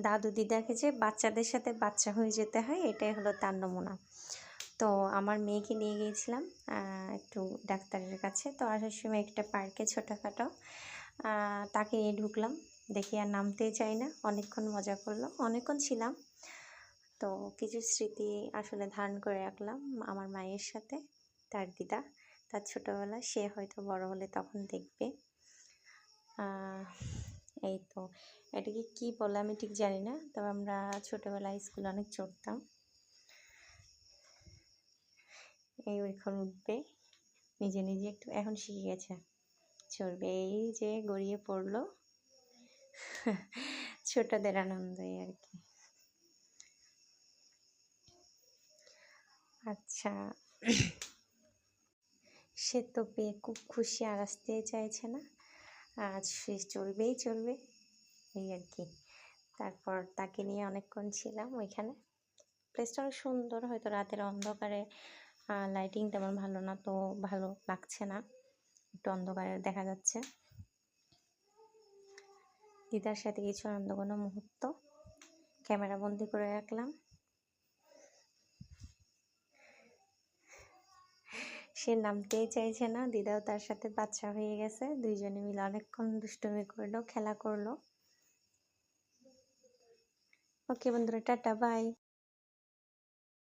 দাদু দিদাকে যে বাচ্চাদের সাথে বাচ্চা হয়ে যেতে হয়, এটাই হলো তার নমুনা। তো আমার মেয়েকে নিয়ে গিয়েছিলাম একটু ডাক্তারের কাছে। তো আসার সময় একটা পার্কে ছোটোখাটো তাকে নিয়ে ঢুকলাম, দেখি আর নামতেই চাই না। অনেকক্ষণ মজা করলো, অনেকক্ষণ ছিলাম। তো কিছু স্মৃতি আসলে ধারণ করে রাখলাম আমার মায়ের সাথে, তার দিদা, তার ছোটোবেলা। সে হয়তো বড় হলে তখন দেখবে। এই তো, এটাকে কী বলে আমি ঠিক জানি না। তবে আমরা ছোটোবেলায় স্কুলে অনেক চড়তাম। এই এখন উঠবে নিজে নিজে, একটু এখন শিখে গেছে চড়বে। এই যে গড়িয়ে পড়লো, ছোটদের আনন্দই আর কি। আচ্ছা, সে তো পেয়ে খুব খুশি, আর আসতেই চাইছে না। আজ সে চলবেই চলবে, এই আর কি। তারপর তাকে নিয়ে অনেকক্ষণ ছিলাম ওইখানে। প্লেসটা অনেক সুন্দর, হয়তো রাতের অন্ধকারে লাইটিং তেমন ভালো না, তো ভালো লাগছে না, একটু অন্ধকারে দেখা যাচ্ছে। দিদার সাথে কিছু আনন্দঘন মুহূর্ত ক্যামেরা বন্দি করে রাখলাম। সে নামতেই চাইছে না, দিদাও তার সাথে বাচ্চা হয়ে গেছে। দুইজনে মিলে অনেকক্ষণ দুষ্টুমি করলো, খেলা করলো। ওকে বন্ধুরা, টাটা, বাই।